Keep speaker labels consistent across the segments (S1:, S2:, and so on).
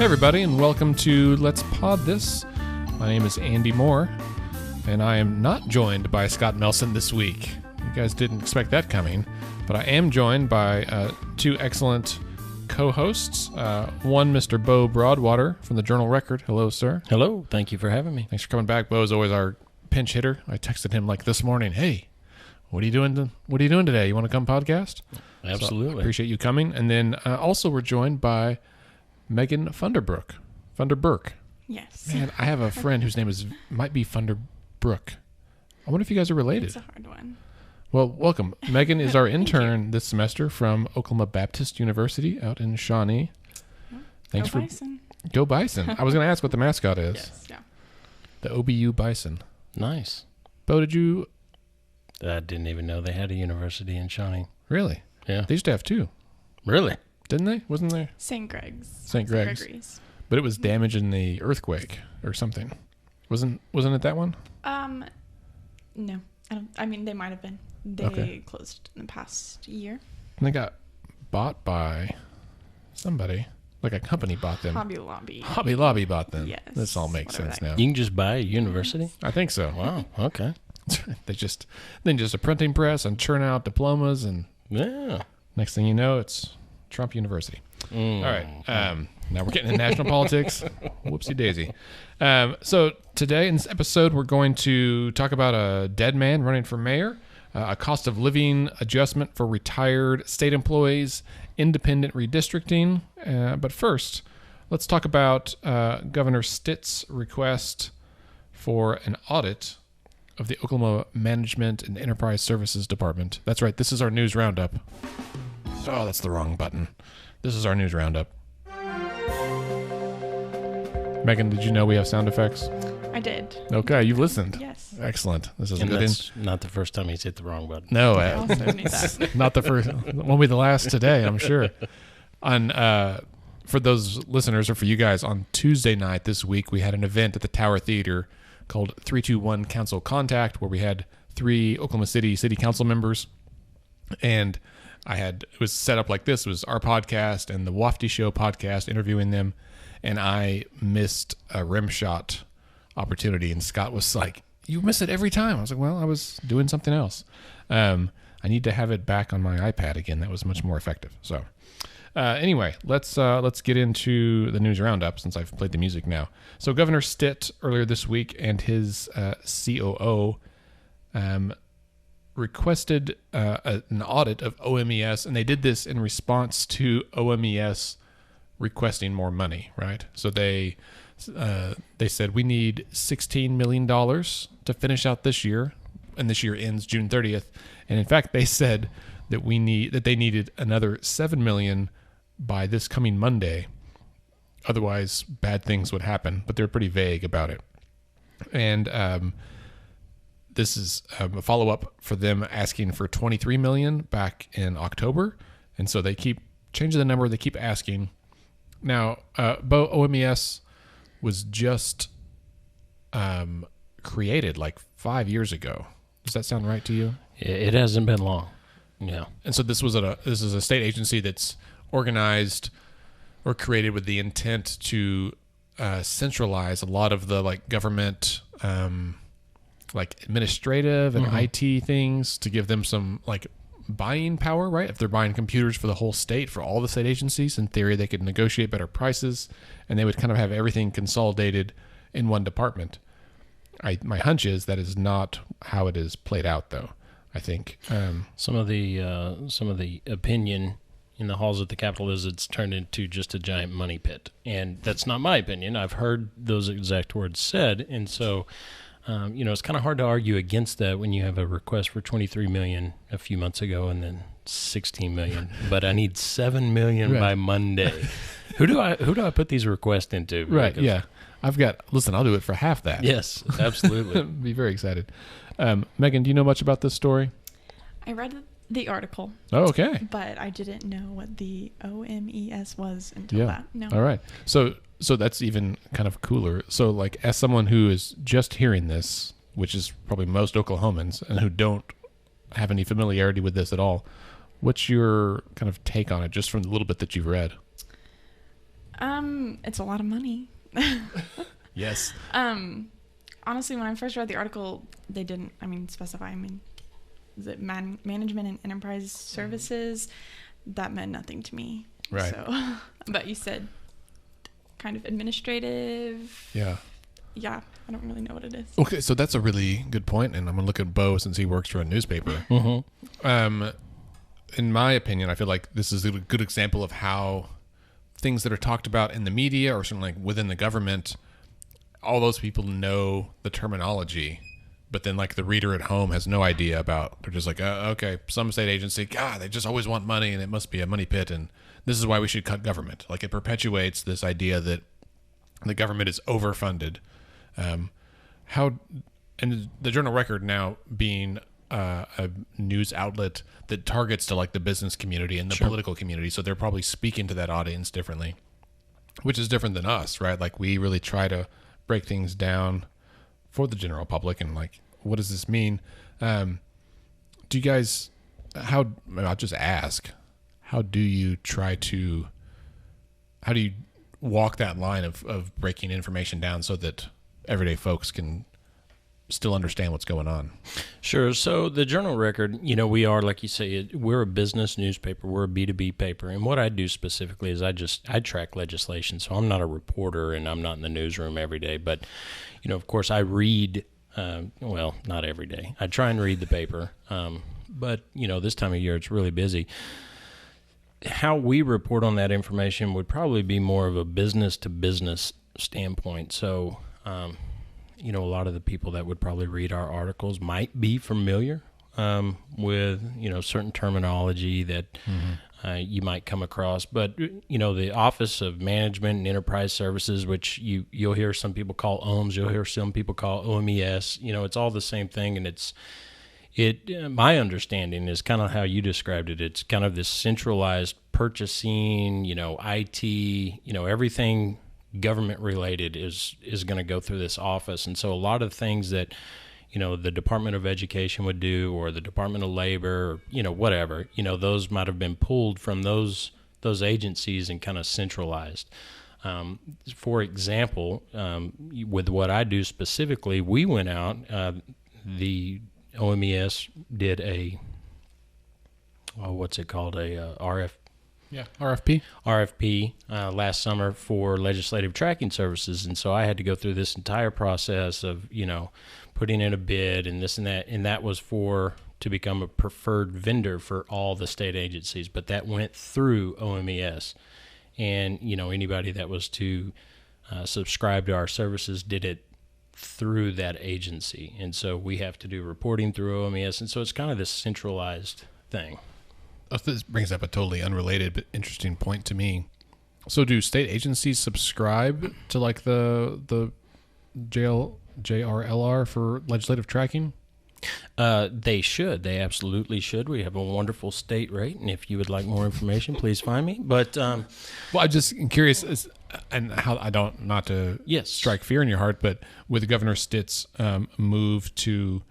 S1: everybody, and welcome to Let's Pod This. My name is Andy Moore, and I am not joined by Scott Melson this week. You guys didn't expect that coming, but I am joined by two excellent co-hosts. One, Mr. Bo Broadwater from the Journal Record. Hello, sir.
S2: Hello. Thank you for having me.
S1: Thanks for coming back. Bo is always our pinch hitter. I texted him like this morning, "Hey, what are you doing today? You want to come podcast?"
S2: Absolutely.
S1: So I appreciate you coming. And then also we're joined by Megan Funderburk.
S3: Yes.
S1: Man, I have a friend whose name might be Funderburk. I wonder if you guys are related.
S3: It's a hard one.
S1: Well, welcome. Megan is our intern this semester from Oklahoma Baptist University out in Shawnee. Thanks
S3: Go Bison.
S1: Go Bison. I was going to ask what the mascot is.
S3: Yes. Yeah.
S1: The OBU Bison.
S2: Nice.
S1: Bo, did you...
S2: I didn't even know they had a university in Shawnee.
S1: Really?
S2: Yeah.
S1: They used to have two.
S2: Really?
S1: Didn't they? Wasn't there?
S3: St. Greg's.
S1: St. Gregory's. But it was damaged in the earthquake or something. Wasn't it that one?
S3: No. I mean, they might have been. They closed in the past year.
S1: And they got bought by somebody. Like a company bought them.
S3: Hobby Lobby.
S1: Hobby Lobby bought them.
S3: Yes.
S1: This all makes sense now.
S2: You can just buy a university?
S1: I think so.
S2: Wow. Okay.
S1: They just a printing press and churn out diplomas, and
S2: Yeah.
S1: next thing you know, it's Trump University. All right. Now we're getting into national politics. Whoopsie daisy. So today in this episode, we're going to talk about a dead man running for mayor, a cost of living adjustment for retired state employees, independent redistricting. But first, let's talk about Governor Stitt's request for an audit of the Oklahoma Management and Enterprise Services Department. That's right. This is our news roundup. Oh, that's the wrong button. This is our news roundup. Megan, did you know we have sound effects?
S3: I did.
S1: Okay, you've listened.
S3: Yes.
S1: Excellent. This is
S2: And
S1: good.
S2: that's not the first time he's hit the wrong button.
S1: No,
S3: I also knew that.
S1: not the first. Won't be the last today, I'm sure. For those listeners or for you guys, on Tuesday night this week, we had an event at the Tower Theater called 321 Council Contact, where we had 3 Oklahoma City Council members. And it was set up like this. It was our podcast and the Wafty Show podcast interviewing them. And I missed a rim shot opportunity. And Scott was like, "You miss it every time." I was like, "Well, I was doing something else." I need to have it back on my iPad again. That was much more effective. So anyway, let's get into the news roundup since I've played the music now. So Governor Stitt earlier this week and his COO requested an audit of OMES, and they did this in response to OMES requesting more money, right? So they said, we need $16 million to finish out this year, and this year ends June 30th. And in fact, they said that they needed another $7 million by this coming Monday. Otherwise, bad things would happen, but they're pretty vague about it. And this is a follow-up for them asking for $23 million back in October. And so they keep changing the number. They keep asking. Now, OMES was just created like 5 years ago. Does that sound right to you?
S2: It hasn't been long. Yeah.
S1: And so this is a state agency that's organized or created with the intent to centralize a lot of the like government like administrative and IT things to give them some like buying power, right? If they're buying computers for the whole state, for all the state agencies, in theory they could negotiate better prices, and they would kind of have everything consolidated in one department. My hunch is that is not how it is played out, though. I think
S2: some of the opinion in the halls at the Capitol is it's turned into just a giant money pit, and that's not my opinion. I've heard those exact words said, and so it's kind of hard to argue against that when you have a request for $23 million a few months ago and then $16 million. But I need $7 million by Monday. Who do I put these requests into?
S1: Right. Yeah. I'll do it for half that.
S2: Yes, absolutely.
S1: Be very excited. Megan, do you know much about this story?
S3: I read the article.
S1: Oh, okay.
S3: But I didn't know what the OMES was until that. No.
S1: All right. So that's even kind of cooler. So like as someone who is just hearing this, which is probably most Oklahomans and who don't have any familiarity with this at all, what's your kind of take on it just from the little bit that you've read?
S3: It's a lot of money.
S1: Yes.
S3: Honestly, when I first read the article, they didn't, specify. Is it management and enterprise services? That meant nothing to me.
S1: Right.
S3: So, but you said kind of administrative.
S1: Yeah.
S3: Yeah, I don't really know what it is.
S1: Okay, so that's a really good point, and I'm gonna look at Bo since he works for a newspaper.
S2: Mm-hmm.
S1: In my opinion, I feel like this is a good example of how things that are talked about in the media or certainly like within the government, all those people know the terminology, but then like the reader at home has no idea about. They're just like, okay, some state agency, God, they just always want money, and it must be a money pit, and this is why we should cut government. Like it perpetuates this idea that the government is overfunded. And the Journal Record now being a news outlet that targets to like the business community and the political community, so they're probably speaking to that audience differently, which is different than us, right? Like we really try to break things down for the general public and like, what does this mean? Do you guys, I'll just ask, how do you walk that line of breaking information down so that everyday folks can still understand what's going on?
S2: Sure. So the Journal Record, we are, like you say, we're a business newspaper. We're a B2B paper. And what I do specifically is I track legislation. So I'm not a reporter and I'm not in the newsroom every day. But, of course, I read, not every day. I try and read the paper. But, this time of year, it's really busy. How we report on that information would probably be more of a business-to-business standpoint. So, a lot of the people that would probably read our articles might be familiar with, certain terminology that you might come across. But, the Office of Management and Enterprise Services, which you'll hear some people call OMES, you'll hear some people call OMES, it's all the same thing. And my understanding is kind of how you described it. It's kind of this centralized purchasing, IT, everything government related is going to go through this office. And so a lot of things that, the Department of Education would do, or the Department of Labor, or, whatever, those might have been pulled from those agencies and kind of centralized. For example, with what I do specifically, we went out, the OMES did a RFP last summer for legislative tracking services. And so I had to go through this entire process of, putting in a bid and this and that was to become a preferred vendor for all the state agencies. But that went through OMES. And, anybody that was to subscribe to our services did it through that agency. And so we have to do reporting through OMES. And so it's kind of this centralized thing.
S1: This brings up a totally unrelated but interesting point to me. So do state agencies subscribe to like the JRLR for legislative tracking?
S2: They should. They absolutely should. We have a wonderful state rate, and if you would like more information, please find me. But
S1: well, I'm just curious, and how not to strike fear in your heart, but with Governor Stitt's move to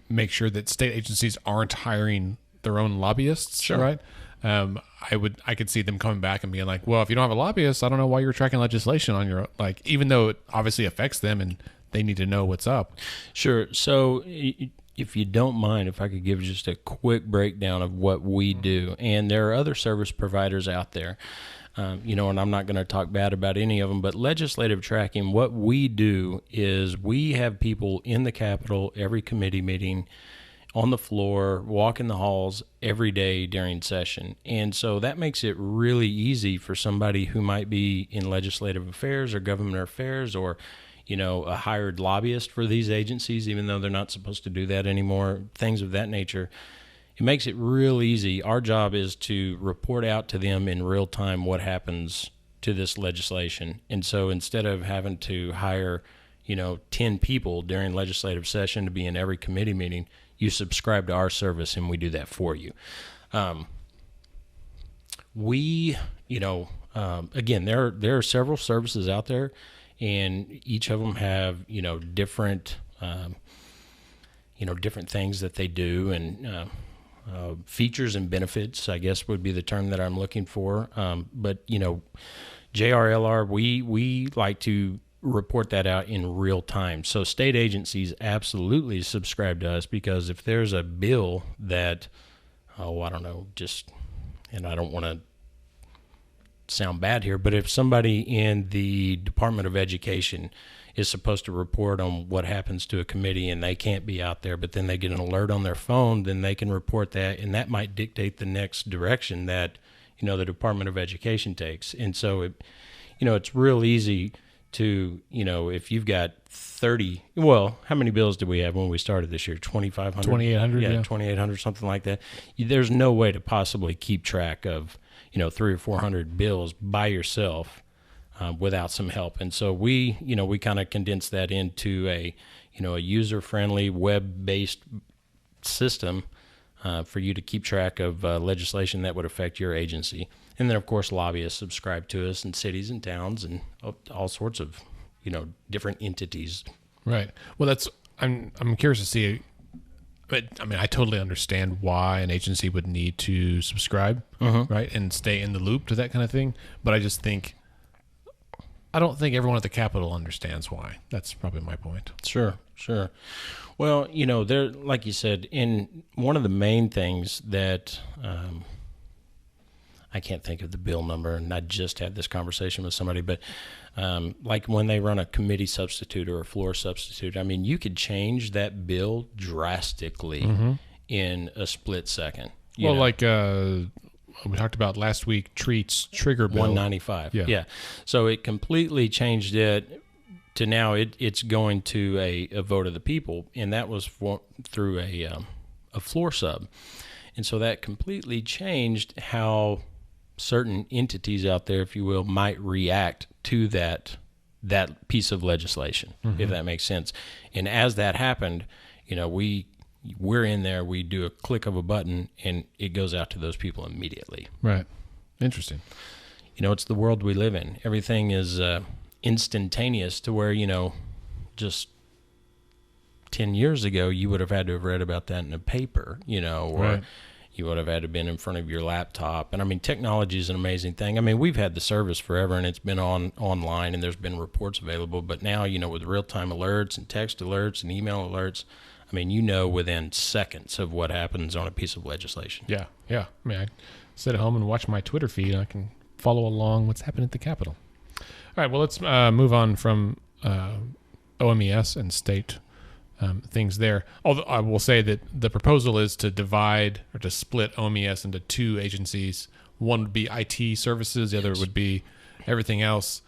S1: make sure that state agencies aren't hiring their own lobbyists, right? I could see them coming back and being like, well, if you don't have a lobbyist, I don't know why you're tracking legislation on your, even though it obviously affects them and they need to know what's up.
S2: Sure. So if you don't mind, if I could give just a quick breakdown of what we do. And there are other service providers out there, and I'm not going to talk bad about any of them, but legislative tracking, what we do is we have people in the Capitol, every committee meeting, on the floor, walking the halls every day during session. And so that makes it really easy for somebody who might be in legislative affairs or government affairs, or a hired lobbyist for these agencies, even though they're not supposed to do that anymore, things of that nature. It makes it real easy. Our job is to report out to them in real time what happens to this legislation. And so instead of having to hire, 10 people during legislative session to be in every committee meeting, you subscribe to our service and we do that for you. Again, there are several services out there, and each of them have, different things that they do. And features and benefits, I guess would be the term that I'm looking for. But, you know, JRLR, we like to report that out in real time. So state agencies absolutely subscribe to us, because if there's a bill that, I don't know, and I don't want to sound bad here, but if somebody in the Department of Education is supposed to report on what happens to a committee and they can't be out there, but then they get an alert on their phone, then they can report that, and that might dictate the next direction that, you know, the Department of Education takes. And so, it's real easy to, if you've got 30, how many bills did we have when we started this year? 2,500?
S1: 2,800, yeah.
S2: 2,800, something like that. There's no way to possibly keep track of, 300 or 400 bills by yourself without some help. And so we kind of condense that into a user-friendly, web-based system for you to keep track of legislation that would affect your agency. And then, of course, lobbyists subscribe to us in cities and towns and all sorts of, different entities.
S1: Right. Well, I'm curious to see. But I mean, I totally understand why an agency would need to subscribe, right, and stay in the loop to that kind of thing. But I don't think everyone at the Capitol understands why. That's probably my point.
S2: Sure. Well, there, like you said, in one of the main things that I can't think of the bill number, and I just had this conversation with somebody, but like when they run a committee substitute or a floor substitute, I mean, you could change that bill drastically in a split second.
S1: Well, like we talked about last week, Treat's trigger bill.
S2: 195. Yeah. So it completely changed it to now it's going to a vote of the people, and that was through a floor sub. And so that completely changed how certain entities out there, if you will, might react to that piece of legislation, if that makes sense. And as that happened, we're in there, we do a click of a button, and it goes out to those people immediately.
S1: Right. Interesting.
S2: It's the world we live in. Everything is instantaneous to where, just 10 years ago, you would have had to have read about that in a paper, or
S1: right.
S2: You would have had to been in front of your laptop. And I mean, technology is an amazing thing. I mean, we've had the service forever, and it's been online, and there's been reports available. But now, with real-time alerts and text alerts and email alerts, I mean, within seconds of what happens on a piece of legislation.
S1: Yeah. I mean, I sit at home and watch my Twitter feed, and I can follow along what's happening at the Capitol. All right, well, let's move on from OMES and state things there. Although I will say that the proposal is to divide or to split OMES into two agencies. One would be IT services, the other would be everything else.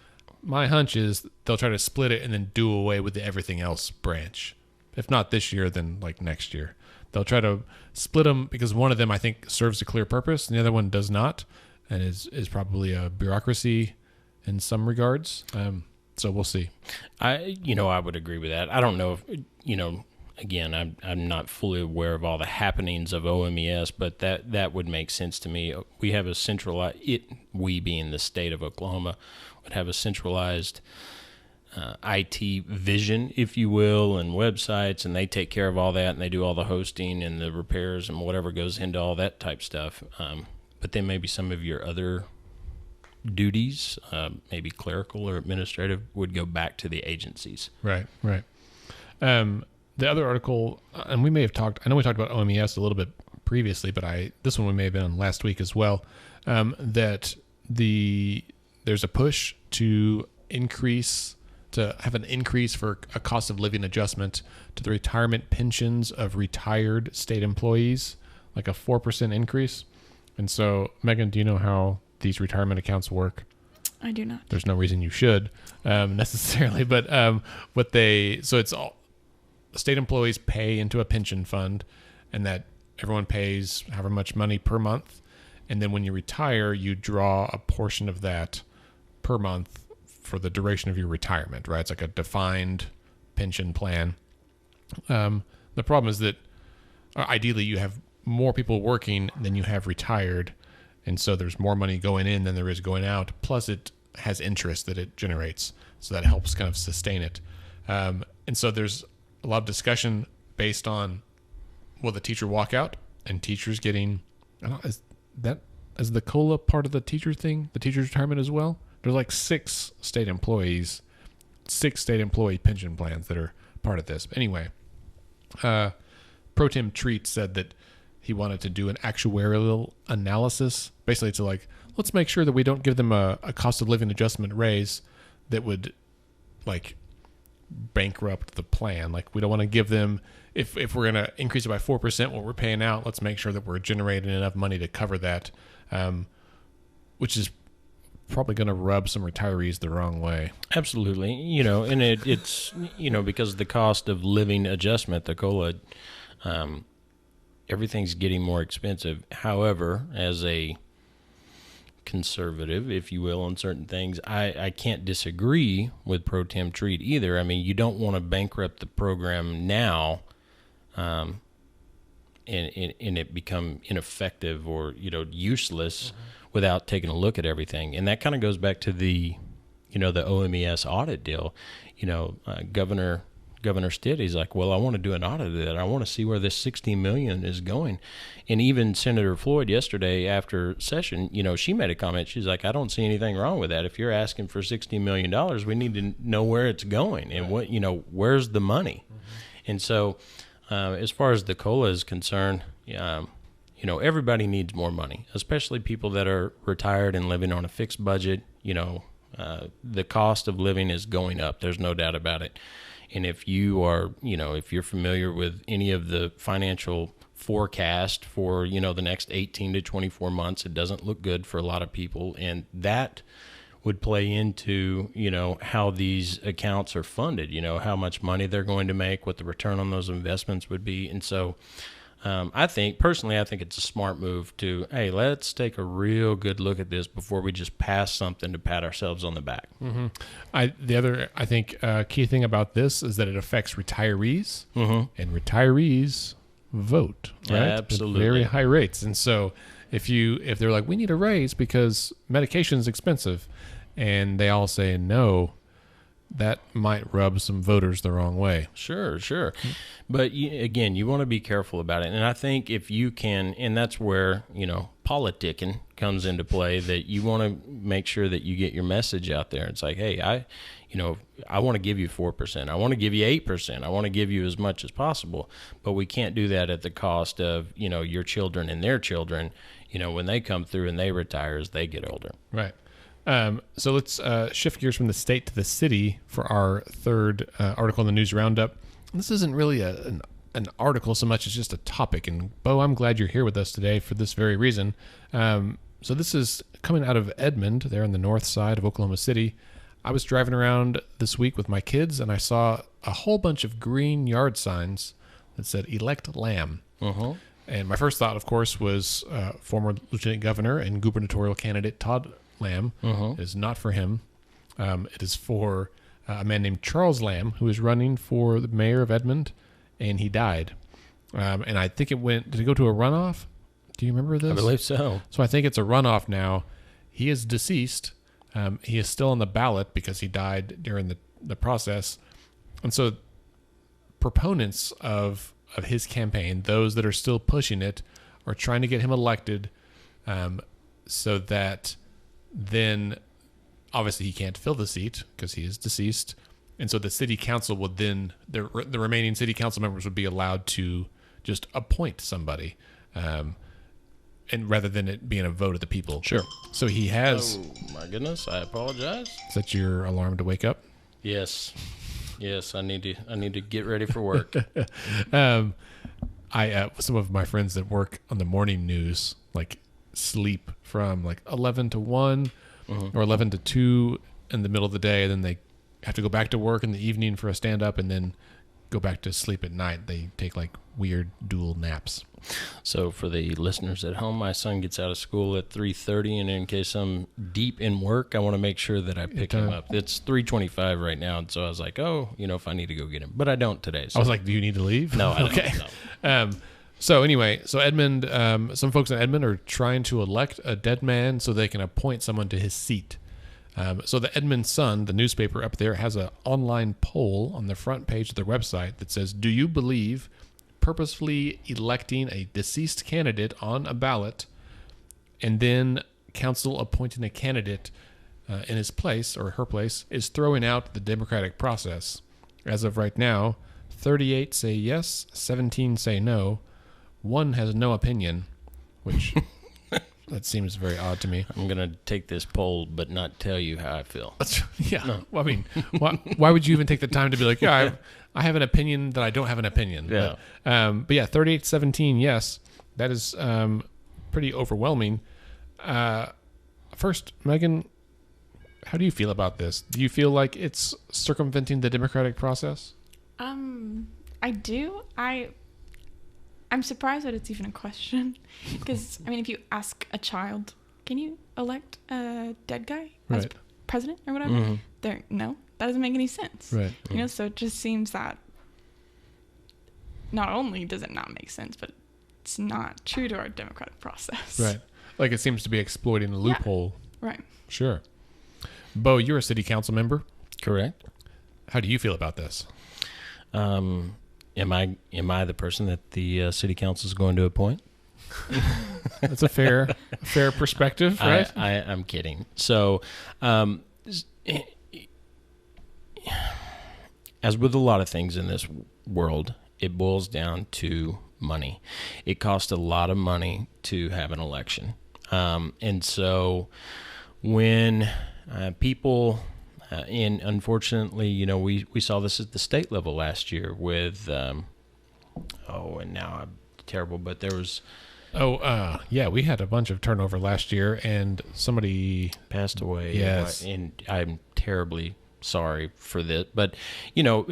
S1: My hunch is they'll try to split it and then do away with the everything else branch. If not this year, then like next year. They'll try to split them because one of them, I think, serves a clear purpose and the other one does not, and is probably a bureaucracy in some regards. So we'll see.
S2: I would agree with that. I don't know if, again, I'm not fully aware of all the happenings of OMES, but that would make sense to me. We have a centralized, we being the state of Oklahoma, would have a centralized IT vision, if you will, and websites, and they take care of all that, and they do all the hosting and the repairs and whatever goes into all that type stuff. But then maybe some of your other duties, maybe clerical or administrative, would go back to the agencies.
S1: Right. The other article, and we may have I know we talked about OMES a little bit previously, but this one we may have been on last week as well, that there's a push to have an increase for a cost of living adjustment to the retirement pensions of retired state employees, like a 4% increase. And so, Megan, do you know how these retirement accounts work?
S3: I do not.
S1: There's no reason you should necessarily, but so it's all state employees pay into a pension fund, and that everyone pays however much money per month, and then when you retire, you draw a portion of that per month for the duration of your retirement. Right? It's like a defined pension plan. The problem is that ideally you have more people working than you have retired. And so there's more money going in than there is going out. Plus it has interest that it generates. So that helps kind of sustain it. And so there's a lot of discussion based on, will the teacher walk out and teachers getting, I don't know, is the COLA part of the teacher thing, the teacher's retirement as well? There's like 6 state employee pension plans that are part of this. But anyway, Pro Tem Treat said that he wanted to do an actuarial analysis, basically to like, let's make sure that we don't give them a cost of living adjustment raise that would like bankrupt the plan. Like we don't want to give them, if we're going to increase it by 4% what we're paying out, let's make sure that we're generating enough money to cover that, which is probably going to rub some retirees the wrong way.
S2: Absolutely. You know, and it's, you know, because of the cost of living adjustment, the COLA, everything's getting more expensive. However, as a conservative, if you will, on certain things, I can't disagree with Pro Tem Treat either. I mean, you don't want to bankrupt the program now and it become ineffective or, you know, useless without taking a look at everything. And that kind of goes back to the, you know, the OMES audit deal. You know, Governor Stitt, he's like, well, I want to do an audit of that. I want to see where this $16 million is going. And even Senator Floyd yesterday after session, you know, she made a comment. She's like, I don't see anything wrong with that. If you're asking for $16 million, we need to know where it's going and what, you know, where's the money? And so as far as the COLA is concerned, you know, everybody needs more money, especially people that are retired and living on a fixed budget. You know, the cost of living is going up. There's no doubt about it. And if you are, you know, if you're familiar with any of the financial forecast for, you know, the next 18 to 24 months, it doesn't look good for a lot of people. And that would play into, you know, how these accounts are funded, you know, how much money they're going to make, what the return on those investments would be. And so I think it's a smart move to, hey, let's take a real good look at this before we just pass something to pat ourselves on the back.
S1: Mm-hmm. I think key thing about this is that it affects retirees, and retirees vote, right?
S2: Absolutely.
S1: At very high rates. And so if they're like, we need a raise because medication is expensive, and they all say no, that might rub some voters the wrong way.
S2: Sure. But again, you want to be careful about it. And I think if you can, and that's where, you know, politicking comes into play, that you want to make sure that you get your message out there. It's like, hey, I want to give you 4%. I want to give you 8%. I want to give you as much as possible. But we can't do that at the cost of, you know, your children and their children, you know, when they come through and they retire as they get older.
S1: Right. So let's shift gears from the state to the city for our third article in the news roundup. This isn't really an article so much as just a topic. And Bo, I'm glad you're here with us today for this very reason. So this is coming out of Edmond, there on the north side of Oklahoma City. I was driving around this week with my kids, and I saw a whole bunch of green yard signs that said "Elect Lamb." And my first thought, of course, was former Lieutenant Governor and gubernatorial candidate Todd Lamb. It is not for him. It is for a man named Charles Lamb, who is running for the mayor of Edmond, and he died. And I think did it go to a runoff? Do you remember this?
S2: I believe so.
S1: So I think it's a runoff now. He is deceased. He is still on the ballot because he died during the process. And so proponents of his campaign, those that are still pushing it, are trying to get him elected so that then obviously he can't fill the seat because he is deceased. And so the city council would then, the remaining city council members would be allowed to just appoint somebody, and rather than it being a vote of the people.
S2: Sure.
S1: So he has.
S2: Oh my goodness! I apologize.
S1: Is that your alarm to wake up?
S2: Yes. I need to get ready for work.
S1: Some of my friends that work on the morning news like sleep from like 11 to 1 or 11 to 2 in the middle of the day, and then they have to go back to work in the evening for a stand-up and then go back to sleep at night. They take like weird dual naps.
S2: So for the listeners at home, my son gets out of school at 3:30, and in case I'm deep in work, I want to make sure that I pick him up. It's 3:25 right now, and so I was like, if I need to go get him. But I don't today. So.
S1: I was like, do you need to leave?
S2: No, I don't.
S1: Okay.
S2: No.
S1: So anyway, Edmond, some folks in Edmond are trying to elect a dead man so they can appoint someone to his seat. So the Edmond Sun, the newspaper up there, has an online poll on the front page of their website that says, do you believe purposefully electing a deceased candidate on a ballot and then council appointing a candidate in his place or her place is throwing out the democratic process. As of right now, 38 say yes, 17 say no, 1 has no opinion, which that seems very odd to me.
S2: I'm going to take this poll, but not tell you how I feel.
S1: Yeah.
S2: No.
S1: Well, I mean, why would you even take the time to be like, yeah, I have an opinion that I don't have an opinion.
S2: Yeah.
S1: But yeah, 38-17, yes. That is pretty overwhelming. First, Megan, how do you feel about this? Do you feel like it's circumventing the democratic process?
S3: I do. I'm surprised that it's even a question. Because, I mean, if you ask a child, can you elect a dead guy as
S1: Right.
S3: president or whatever?
S2: Mm-hmm.
S3: No, that doesn't make any sense.
S1: Right.
S3: You know, so it just seems that not only does it not make sense, but it's not true to our democratic process.
S1: Right. Like it seems to be exploiting a loophole.
S3: Right.
S1: Sure. Bo, you're a city council member.
S2: Correct.
S1: How do you feel about this?
S2: Am I the person that the city council is going to appoint?
S1: That's a fair perspective, right?
S2: I'm kidding. So, as with a lot of things in this world, it boils down to money. It costs a lot of money to have an election. And so when people, and unfortunately, you know, we saw this at the state level last year with, and now I'm terrible, but there was...
S1: yeah, we had a bunch of turnover last year, and somebody
S2: passed away.
S1: Yes.
S2: And I'm terribly sorry for this, but you know,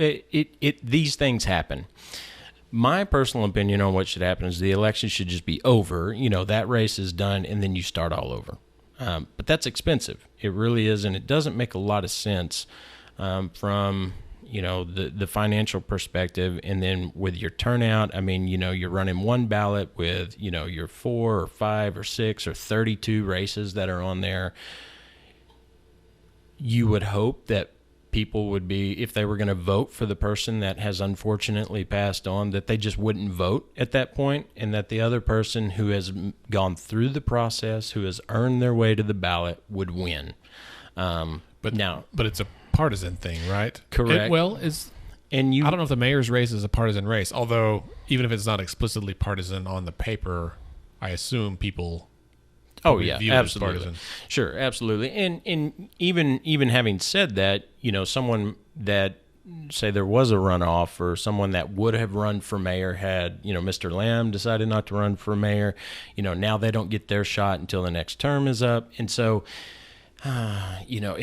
S2: these things happen. My personal opinion on what should happen is the election should just be over. You know, that race is done, and then you start all over. But that's expensive. It really is, and it doesn't make a lot of sense from, you know, the financial perspective. And then with your turnout, I mean, you know, you're running one ballot with, you know, your 4 or 5 or 6 or 32 races that are on there. You would hope that people would be, if they were going to vote for the person that has unfortunately passed on, that they just wouldn't vote at that point, and that the other person who has gone through the process, who has earned their way to the ballot, would win. But
S1: it's a partisan thing, right?
S2: Correct.
S1: I don't know if the mayor's race is a partisan race, although even if it's not explicitly partisan on the paper, I assume people view it as
S2: absolutely.
S1: partisan.
S2: Sure, absolutely. And even having said that, you know, someone that, say there was a runoff, or someone that would have run for mayor had, you know, Mr. Lamb decided not to run for mayor, you know, now they don't get their shot until the next term is up. And so, you know,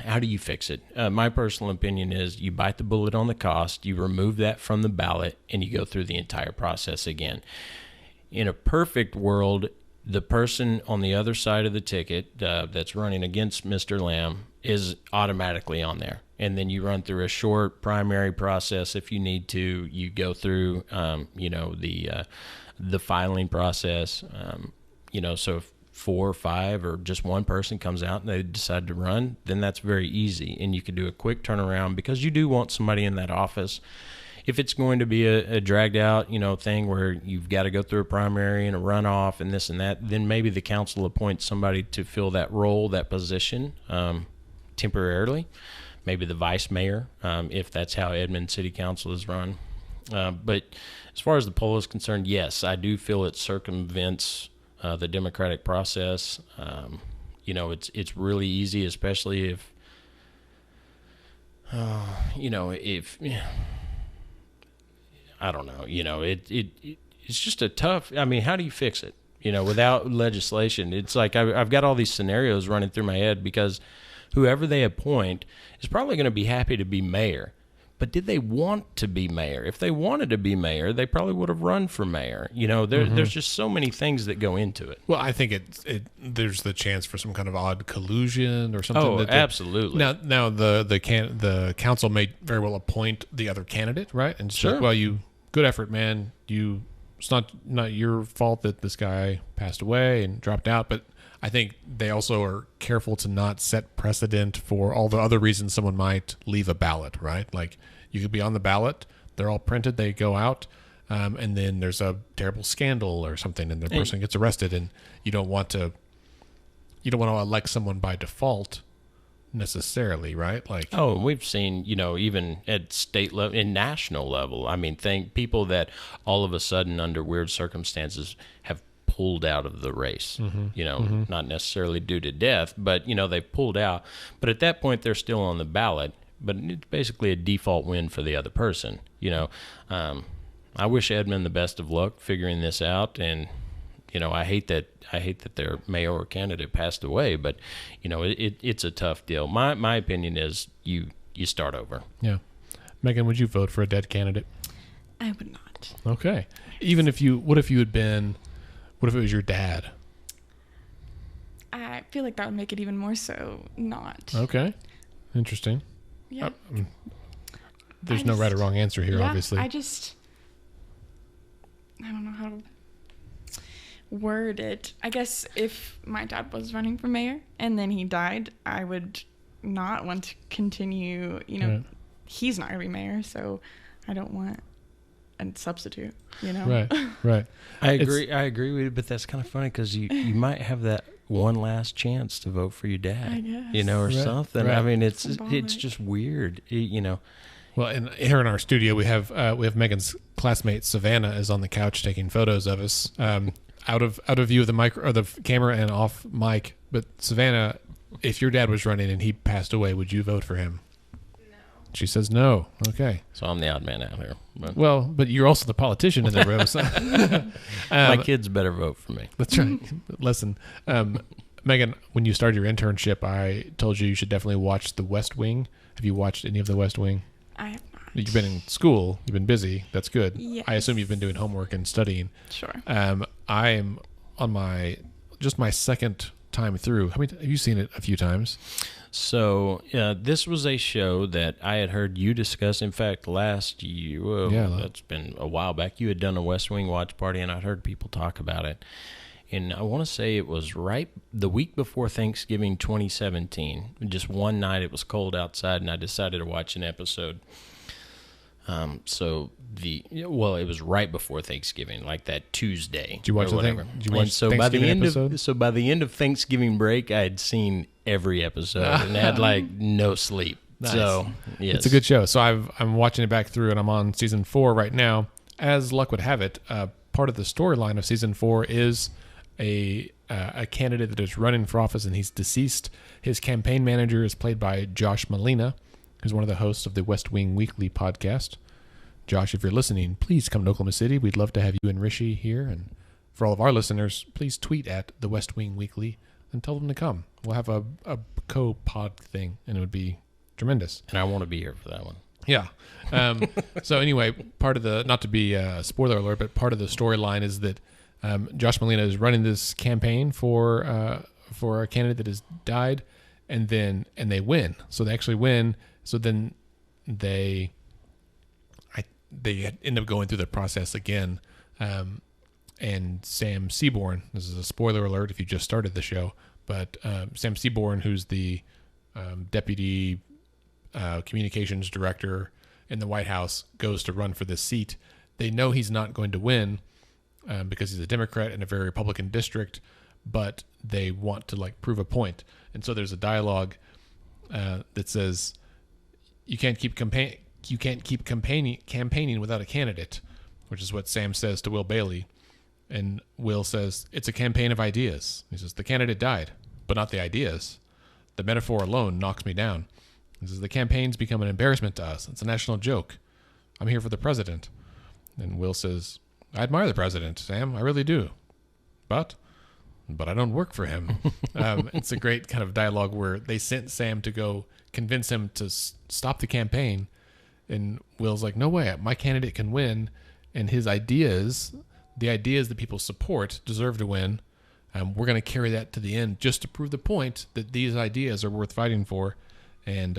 S2: how do you fix it? My personal opinion is you bite the bullet on the cost, you remove that from the ballot, and you go through the entire process again. In a perfect world, the person on the other side of the ticket that's running against Mr. Lamb is automatically on there. And then you run through a short primary process if you need to. You go through, you know, the filing process. You know, so if 4 or 5 or just one person comes out and they decide to run, then that's very easy. And you can do a quick turnaround because you do want somebody in that office. If it's going to be a dragged out, you know, thing where you've got to go through a primary and a runoff and this and that, then maybe the council appoints somebody to fill that role, that position, temporarily. Maybe the vice mayor, if that's how Edmond City Council is run. But as far as the poll is concerned, yes, I do feel it circumvents the democratic process. You know, it's really easy, especially if, you know, if... I don't know, you know, it's just a tough, I mean, how do you fix it? You know, without legislation, it's like I've got all these scenarios running through my head because whoever they appoint is probably going to be happy to be mayor. But did they want to be mayor? If they wanted to be mayor, they probably would have run for mayor. You know, there's just so many things that go into it.
S1: Well, I think there's the chance for some kind of odd collusion or something.
S2: Oh, absolutely.
S1: Now the council may very well appoint the other candidate, right? And
S2: sure.
S1: Well, good effort, man. It's not your fault that this guy passed away and dropped out, but I think they also are careful to not set precedent for all the other reasons someone might leave a ballot, right? Like you could be on the ballot, they're all printed, they go out, and then there's a terrible scandal or something, and the person gets arrested, and you don't want to elect someone by default necessarily, right? Like,
S2: oh, we've seen, even at state level, in national level. I mean, people that all of a sudden, under weird circumstances, have pulled out of the race. Not necessarily due to death, but they've pulled out. But at that point, they're still on the ballot. But it's basically a default win for the other person. I wish Edmund the best of luck figuring this out, and I hate that their mayoral candidate passed away, but it's a tough deal. My opinion is you start over.
S1: Yeah. Megan, would you vote for a dead candidate?
S3: I would not.
S1: Okay. Even if what if it was your dad?
S3: I feel like that would make it even more so not.
S1: Okay. Interesting.
S3: Yeah.
S1: There's no right or wrong answer here, obviously.
S3: I don't know how to word it. I guess if my dad was running for mayor and then he died, I would not want to continue. Right. He's not going to be mayor, so I don't want a substitute.
S1: Right.
S2: I agree with you, but that's kind of funny because you might have that one last chance to vote for your dad,
S3: I guess.
S2: or
S1: right.
S2: something.
S1: Right.
S2: I mean, it's just weird,
S1: Well, and here in our studio, we have Megan's classmate Savannah is on the couch taking photos of us, out of view of the mic or the camera and off mic. But Savannah, if your dad was running and he passed away, would you vote for him?
S3: No.
S1: She says no. Okay.
S2: So I'm the odd man out here.
S1: But you're also the politician in the room. So
S2: my kids better vote for me.
S1: That's right. Listen, Megan, when you started your internship, I told you should definitely watch The West Wing. Have you watched any of The West Wing?
S3: I have not.
S1: You've been in school. You've been busy. That's good.
S3: Yes.
S1: I assume you've been doing homework and studying.
S3: Sure.
S1: I am on my second time through. Have you seen it a few times?
S2: So this was a show that I had heard you discuss. In fact, last year, that's been a while back, you had done a West Wing watch party, and I'd heard people talk about it. And I want to say it was right the week before Thanksgiving 2017. Just one night, it was cold outside, and I decided to watch an episode. It was right before Thanksgiving, like that Tuesday.
S1: Did you watch
S2: whatever?
S1: Did you watch Thanksgiving episode?
S2: By the end of Thanksgiving break, I had seen every episode and had no sleep.
S1: Nice.
S2: So yes,
S1: it's a good show. So I'm watching it back through, and I'm on season 4 right now. As luck would have it, part of the storyline of season 4 is a candidate that is running for office, and he's deceased. His campaign manager is played by Josh Malina, who's one of the hosts of the West Wing Weekly podcast. Josh, if you're listening, please come to Oklahoma City. We'd love to have you and Rishi here. And for all of our listeners, please tweet at the West Wing Weekly and tell them to come. We'll have a co-pod thing, and it would be tremendous.
S2: And I want to be here for that one.
S1: Yeah. So anyway, part of the, not to be a spoiler alert, but part of the storyline is that Josh Molina is running this campaign for a candidate that has died, and they win. So they actually win. So then they end up going through the process again. And Sam Seaborn, this is a spoiler alert if you just started the show, but Sam Seaborn, who's the deputy communications director in the White House, goes to run for this seat. They know he's not going to win because he's a Democrat in a very Republican district, but they want to prove a point. And so there's a dialogue that says you can't keep campaigning without a candidate, which is what Sam says to Will Bailey. And Will says, it's a campaign of ideas. He says, the candidate died, but not the ideas. The metaphor alone knocks me down. He says, the campaign's become an embarrassment to us. It's a national joke. I'm here for the president. And Will says, I admire the president, Sam. I really do. But I don't work for him. It's a great kind of dialogue where they sent Sam to go convince him to stop the campaign. And Will's like, no way, my candidate can win. And his ideas, the ideas that people support, deserve to win. We're going to carry that to the end just to prove the point that these ideas are worth fighting for. And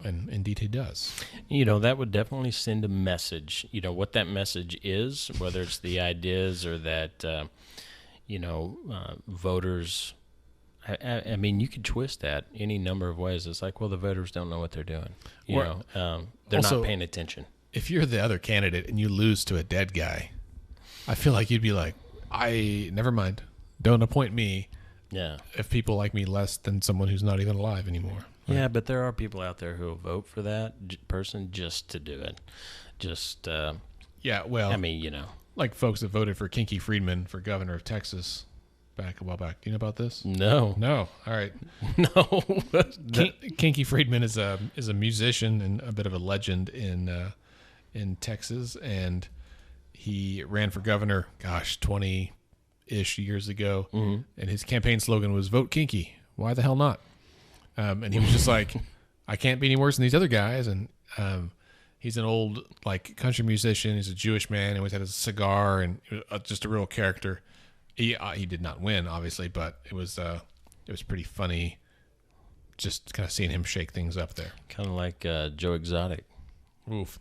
S1: indeed he does.
S2: That would definitely send a message. What that message is, whether it's the ideas or that, voters, I mean, you could twist that any number of ways. It's like, well, the voters don't know what they're doing. They're
S1: also,
S2: not paying attention.
S1: if you're the other candidate and you lose to a dead guy, I feel like you'd be like, never mind. Don't appoint me.
S2: Yeah.
S1: If people like me less than someone who's not even alive anymore. Right?
S2: Yeah, but there are people out there who will vote for that person just to do it. Just,
S1: yeah, well,
S2: I mean,
S1: like folks that voted for Kinky Friedman for governor of Texas a while back. Do you know about this?
S2: No.
S1: No. All right.
S2: No.
S1: Kinky Friedman is a musician and a bit of a legend in Texas, and he ran for governor, 20-ish years ago, and his campaign slogan was "Vote Kinky." Why the hell not? And he was just like, I can't be any worse than these other guys. And he's an old country musician. He's a Jewish man. He always had a cigar and just a real character. He did not win, obviously, but it was pretty funny, just kind of seeing him shake things up there.
S2: Kind of like Joe Exotic.
S1: Oof,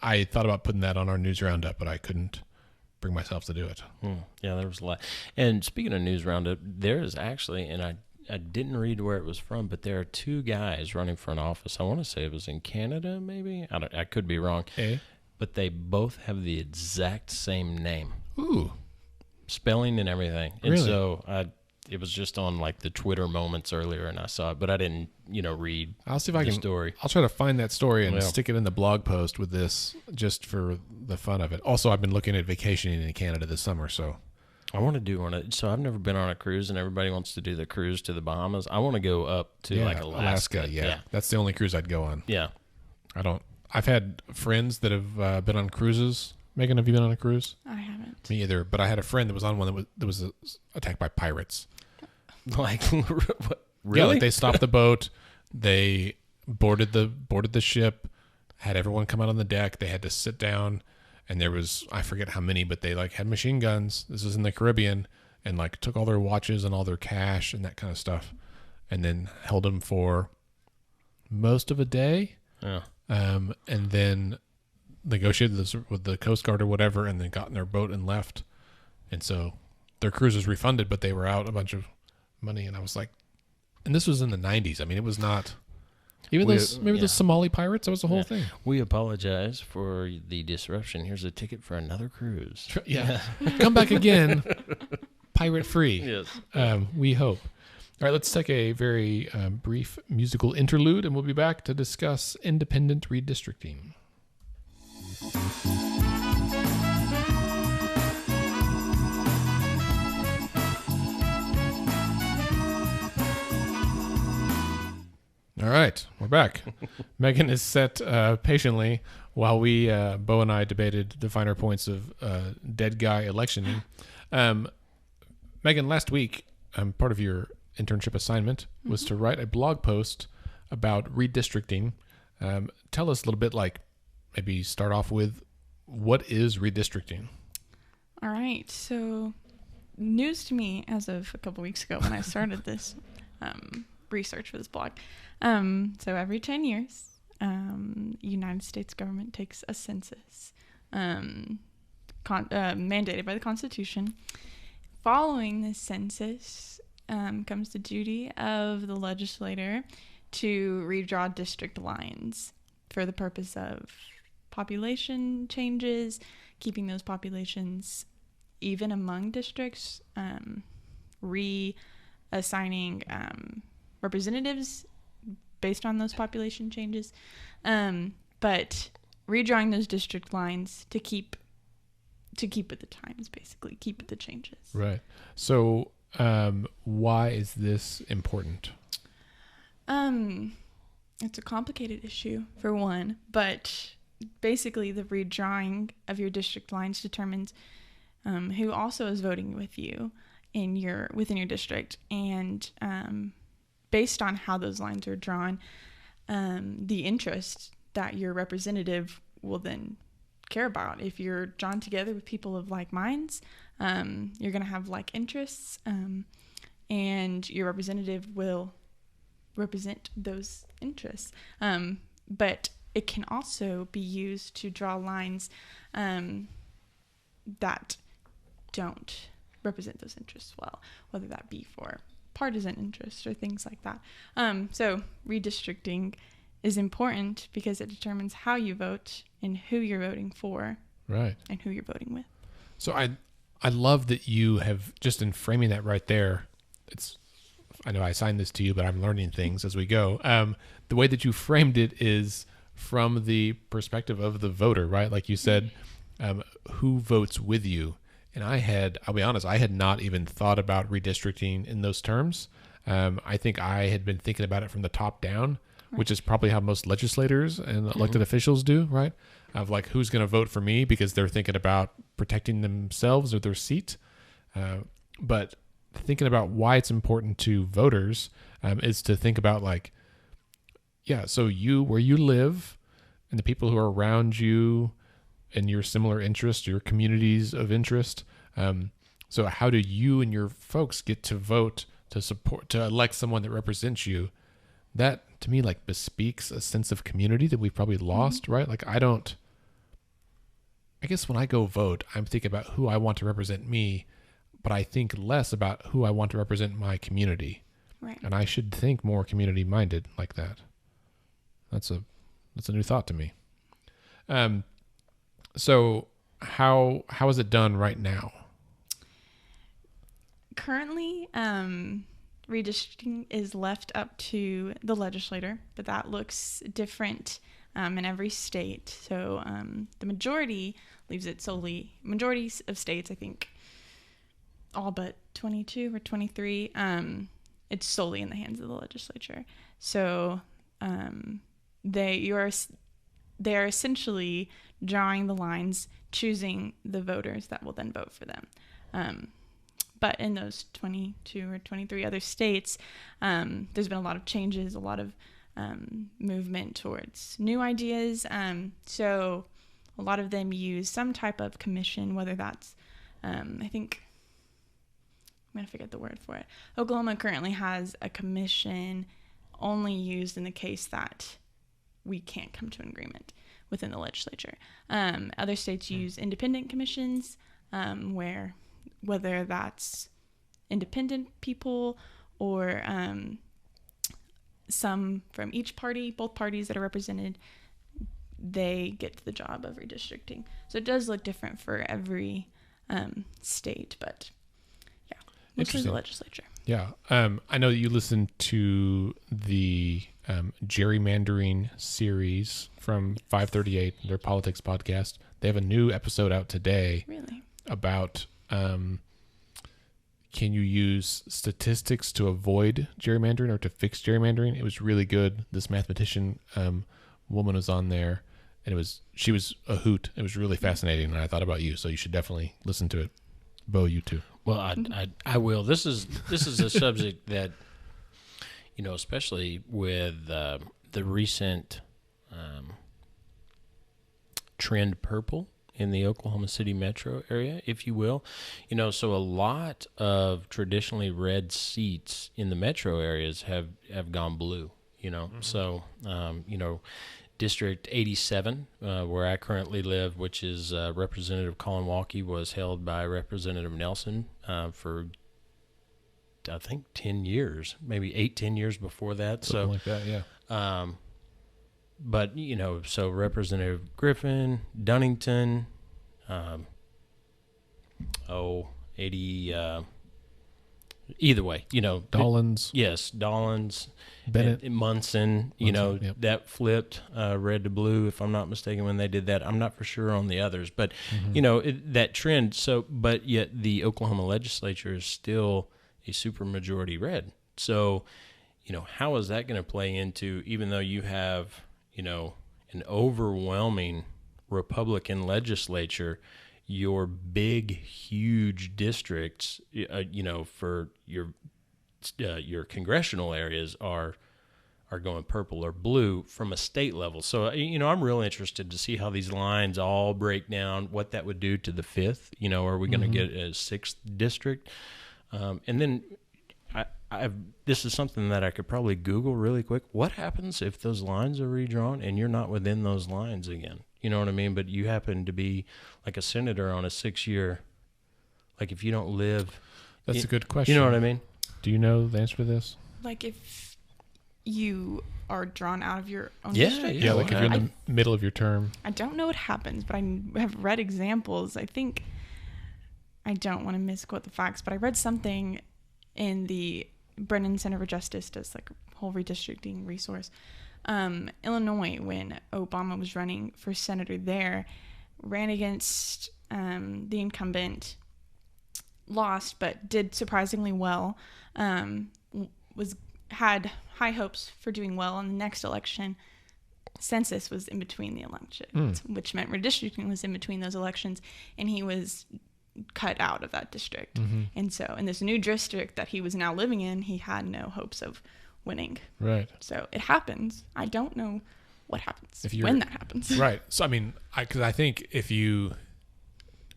S1: I thought about putting that on our news roundup, but I couldn't bring myself to do it.
S2: Yeah, there was a lot. And speaking of news roundup, there is actually, and I didn't read where it was from, but there are two guys running for an office. I want to say it was in Canada, maybe. I could be wrong. But they both have the exact same name.
S1: Ooh.
S2: Spelling and everything. And
S1: really?
S2: So it was just on the Twitter moments earlier, and I saw it, but I didn't, read
S1: I'll see if I can.
S2: Story.
S1: I'll try to find that story and stick it in the blog post with this, just for the fun of it. Also, I've been looking at vacationing in Canada this summer, so
S2: I want to do one. So I've never been on a cruise, and everybody wants to do the cruise to the Bahamas. I want to go up to Alaska.
S1: Yeah, that's the only cruise I'd go on.
S2: Yeah,
S1: I've had friends that have been on cruises. Megan, have you been on a cruise?
S3: I haven't.
S1: Me either, but I had a friend that was on one that was attacked by pirates.
S2: What?
S1: Really? Yeah, they stopped the boat. They boarded the ship, had everyone come out on the deck. They had to sit down, and there was, I forget how many, but they had machine guns. This was in the Caribbean, and took all their watches and all their cash and that kind of stuff, and then held them for most of a day.
S2: Yeah.
S1: And then negotiated this with the Coast Guard or whatever, and then got in their boat and left. And so their cruise was refunded, but they were out a bunch of money. And I was like, and this was in the 90s. I mean, it was not even those Somali pirates. That was the whole thing.
S2: We apologize for the disruption. Here's a ticket for another cruise.
S1: Yeah. Come back again. Pirate free.
S2: Yes.
S1: We hope. All right, let's take a very brief musical interlude, and we'll be back to discuss independent redistricting. All right, we're back. Megan is set patiently while we, Bo and I, debated the finer points of dead guy electioning. Megan, last week, part of your internship assignment was to write a blog post about redistricting. Tell us a little bit, maybe start off with, what is redistricting?
S3: All right, so news to me as of a couple weeks ago when I started this research for this blog. So every 10 years, United States government takes a census mandated by the Constitution. Following this census comes the duty of the legislator to redraw district lines for the purpose of population changes, keeping those populations even among districts, reassigning representatives based on those population changes, but redrawing those district lines to keep with the times, basically keep with the changes.
S1: Right. So why is this important?
S3: It's a complicated issue, for one, but basically the redrawing of your district lines determines who also is voting with you within your district, and based on how those lines are drawn, the interest that your representative will then care about. If you're drawn together with people of like minds, you're going to have like interests, and your representative will represent those interests. But it can also be used to draw lines that don't represent those interests well, whether that be for partisan interests or things like that. So redistricting is important because it determines how you vote and who you're voting for,
S1: Right.
S3: and who you're voting with.
S1: So I love that you have, just in framing that right there, I know I assigned this to you, but I'm learning things as we go. The way that you framed it is from the perspective of the voter, right? Like you said, who votes with you? And I'll be honest, I had not even thought about redistricting in those terms. I think I had been thinking about it from the top down, which is probably how most legislators and elected officials do, right? Of like, who's going to vote for me because they're thinking about protecting themselves or their seat. But thinking about why it's important to voters is to think about like, yeah, so where you live and the people who are around you and your similar interests, your communities of interest. So how do you and your folks get to vote to elect someone that represents you? That to me like bespeaks a sense of community that we've probably lost, right? Like I guess when I go vote, I'm thinking about who I want to represent me, but I think less about who I want to represent my community.
S3: Right.
S1: And I should think more community minded like that. That's a new thought to me. So how is it done right now?
S3: Currently, redistricting is left up to the legislator, but that looks different in every state. So the majority leaves it solely, majorities of states, I think, all but 22 or 23, it's solely in the hands of the legislature. So they are essentially drawing the lines, choosing the voters that will then vote for them. But in those 22 or 23 other states, there's been a lot of changes, a lot of movement towards new ideas. So a lot of them use some type of commission, whether that's, I think, I'm going to forget the word for it. Oklahoma currently has a commission only used in the case that we can't come to an agreement within the legislature. Other states use independent commissions, whether that's independent people or some from each party, both parties that are represented, they get to the job of redistricting. So it does look different for every state, but yeah, mostly the legislature.
S1: Yeah. I know that you listened to the gerrymandering series from 538, their politics podcast. They have a new episode out today.
S3: Really?
S1: About can you use statistics to avoid gerrymandering or to fix gerrymandering? It was really good. This mathematician woman was on there, and she was a hoot. It was really fascinating, and I thought about you, so you should definitely listen to it. Bo, you too.
S2: Well, I will. This is a subject that, especially with the recent trend purple in the Oklahoma City metro area, if you will. So a lot of traditionally red seats in the metro areas have gone blue, So, District 87, where I currently live, which is Representative Colin Walkie, was held by Representative Nelson for, I think, 10 years, maybe 8-10 years before that.
S1: Something like that, yeah.
S2: But, so Representative Griffin, Dunnington, 80, either way,
S1: Dollins.
S2: Yes, Dollins,
S1: Bennett.
S2: and Munson,
S1: yep.
S2: that flipped red to blue, if I'm not mistaken, when they did that. I'm not for sure on the others, but, that trend. So, but yet the Oklahoma legislature is still a supermajority red. So, how is that going to play into, even though you have, an overwhelming Republican legislature, your big, huge districts, for your congressional areas are going purple or blue from a state level. So, I'm real interested to see how these lines all break down, what that would do to the 5th. Are we going to get a 6th district? And then this is something that I could probably Google really quick. What happens if those lines are redrawn and you're not within those lines again? You know what I mean? But you happen to be like a senator on a 6-year, like if you don't live.
S1: That's a good question.
S2: You know what I mean?
S1: Do you know the answer to this?
S3: Like if you are drawn out of your own
S2: Yeah,
S3: district.
S1: Yeah, like if you're in the middle of your term.
S3: I don't know what happens, but I have read examples. I think, I don't want to misquote the facts, but I read something in the Brennan Center for Justice, does like a whole redistricting resource. Illinois, when Obama was running for senator there, ran against the incumbent, lost, but did surprisingly well. Had high hopes for doing well in the next election. Census was in between the elections, which meant redistricting was in between those elections, and he was cut out of that district. And so in this new district that he was now living in, he had no hopes of winning.
S1: Right.
S3: So it happens. I don't know what happens when that happens.
S1: Right. So, I mean, because I think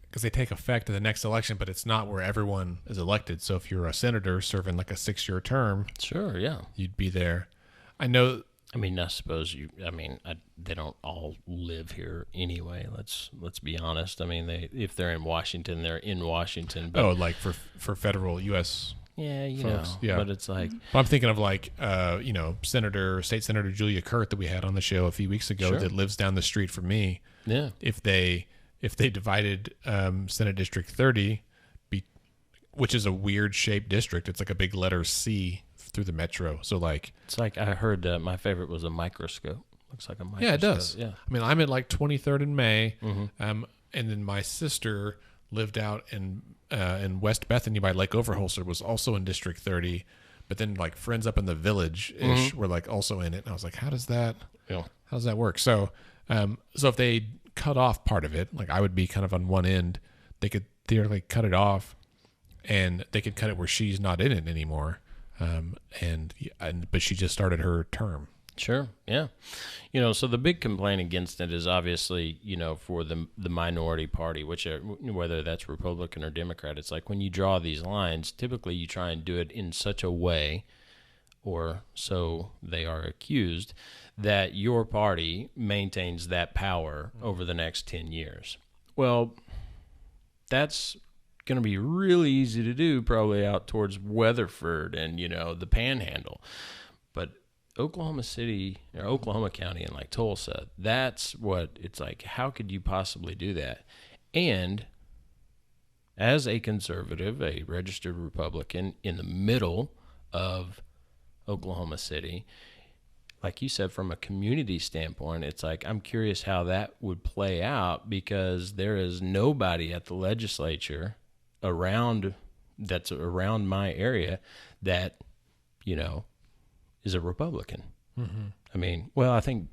S1: because they take effect in the next election, but it's not where everyone is elected. So if you're a senator serving like a 6-year term,
S2: Sure, yeah.
S1: you'd be there. I know.
S2: I mean, I suppose they don't all live here anyway. Let's be honest. I mean, if they're in Washington, they're in Washington. But,
S1: Like for federal U.S.
S2: yeah, you
S1: folks,
S2: know.
S1: yeah.
S2: But it's like,
S1: But I'm thinking of like, State Senator Julia Kurt that we had on the show a few weeks ago
S2: Sure.
S1: that lives down the street from me.
S2: yeah,
S1: If they divided Senate District 30, which is a weird shaped district, it's like a big letter C through the metro. So like,
S2: it's like I heard my favorite was a microscope. Looks like a microscope.
S1: yeah, it does.
S2: Yeah.
S1: I mean, I'm at like 23rd and May, and then my sister lived out in West Bethany by Lake Overholser, was also in District 30, but then like friends up in the village ish were like also in it, and I was like, how does that work? So if they cut off part of it, like I would be kind of on one end, they could theoretically cut it off, and they could cut it where she's not in it anymore, but she just started her term.
S2: Sure. Yeah. So the big complaint against it is obviously, for the minority party, whether that's Republican or Democrat, it's like when you draw these lines, typically you try and do it in such a way, or so they are accused, that your party maintains that power over the next 10 years. Well, that's going to be really easy to do probably out towards Weatherford and, the Panhandle. But Oklahoma City or Oklahoma County and like Tulsa, that's what it's like. How could you possibly do that? And as a conservative, a registered Republican in the middle of Oklahoma City, like you said, from a community standpoint, it's like I'm curious how that would play out, because there is nobody at the legislature that's around my area that, is a Republican. I mean, well, I think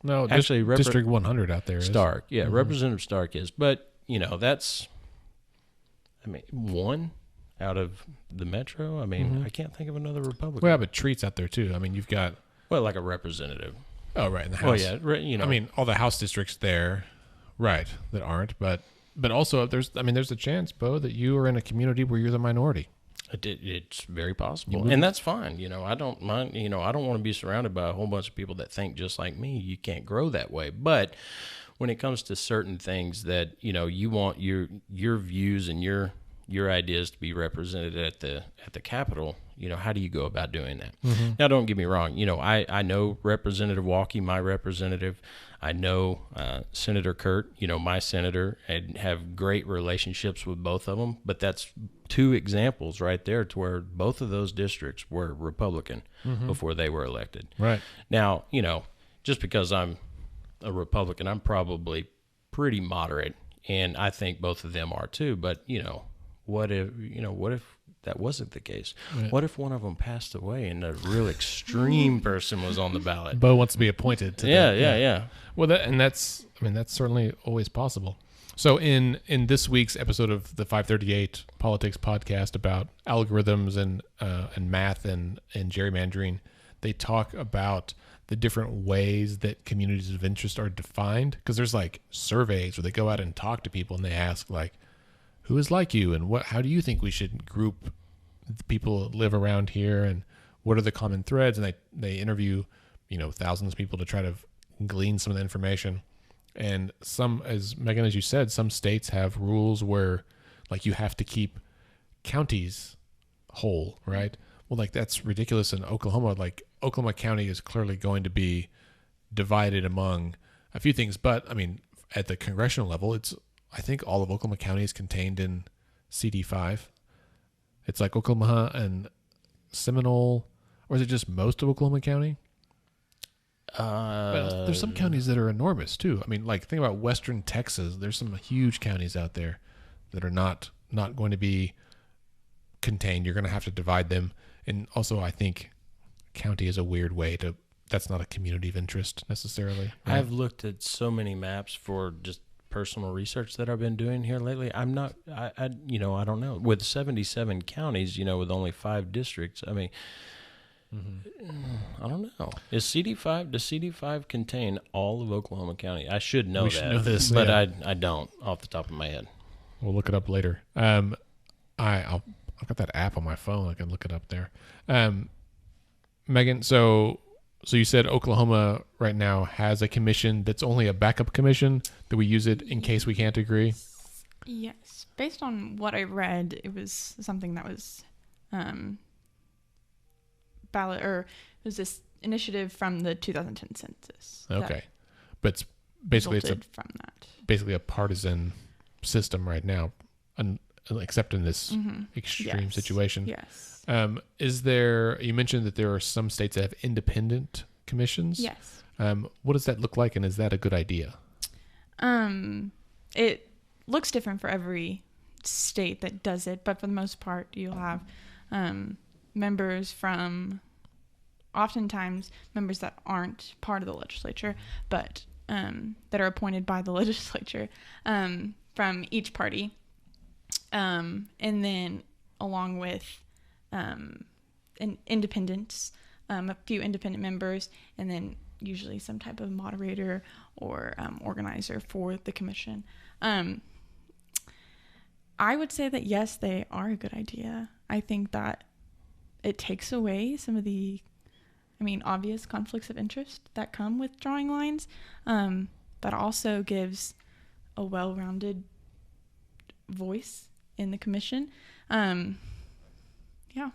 S2: actually
S1: District 100 out there
S2: Stark, Representative Stark is, but that's, one out of the metro. I mean, I can't think of another Republican.
S1: Well, but Treat's out there too. I mean, you've got
S2: like a representative.
S1: Oh, right, in the House.
S2: Oh, yeah,
S1: I mean, all the House districts there, right, that aren't, but also there's a chance, Bo, that you are in a community where you're the minority.
S2: It's very possible, and that's fine. I don't mind. I don't want to be surrounded by a whole bunch of people that think just like me. You can't grow that way. But when it comes to certain things that you want your views and your ideas to be represented at the Capitol, how do you go about doing that? Now, don't get me wrong. I know Representative Walkie, my representative. I know Senator Kurt, my senator, and have great relationships with both of them. But that's two examples right there to where both of those districts were Republican before they were elected.
S1: Right.
S2: Now, just because I'm a Republican, I'm probably pretty moderate, and I think both of them are too. But, what if that wasn't the case? Right. What if one of them passed away and a real extreme person was on the ballot?
S1: Bo wants to be appointed to
S2: Yeah.
S1: Well, that's certainly always possible. So in this week's episode of the 538 Politics podcast about algorithms and math and gerrymandering, they talk about the different ways that communities of interest are defined, because there's like surveys where they go out and talk to people and they ask like, who is like you, and how do you think we should group the people that live around here, and what are the common threads? And they interview thousands of people to try to glean some of the information. And some, as Megan, as you said, some states have rules where like you have to keep counties whole, right? well, like that's ridiculous in Oklahoma. Like Oklahoma County is clearly going to be divided among a few things, but I mean, at the congressional level, I think all of Oklahoma County is contained in CD5. It's like Oklahoma and Seminole, or is it just most of Oklahoma County? But there's some counties that are enormous too. I mean, like think about Western Texas. There's some huge counties out there that are not going to be contained. You're going to have to divide them. And also, I think county is a weird way to. That's not a community of interest necessarily. Right?
S2: I've looked at so many maps for just personal research that I've been doing here lately. I don't know. With 77 counties, with only 5 districts, I mean, I don't know. Does CD5 contain all of Oklahoma County? I should know
S1: should know this,
S2: but
S1: yeah.
S2: I don't off the top of my head.
S1: We'll look it up later. I've got that app on my phone. I can look it up there. Megan, so you said Oklahoma right now has a commission that's only a backup commission. Do we use it in case we can't agree?
S3: Yes. Based on what I read, it was something that was ballot, or it was this initiative from the 2010 census.
S1: Okay. But it's basically
S3: from that.
S1: Basically a partisan system right now, except in this extreme situation.
S3: Yes.
S1: You mentioned that there are some states that have independent commissions.
S3: Yes.
S1: What does that look like, and is that a good idea?
S3: It looks different for every state that does it, but for the most part, you'll have members oftentimes members that aren't part of the legislature, but that are appointed by the legislature from each party, and then along with independents, a few independent members, and then usually some type of moderator or organizer for the commission. I would say that yes, they are a good idea. I think that it takes away some of the, obvious conflicts of interest that come with drawing lines, but also gives a well-rounded voice in the commission. Yeah.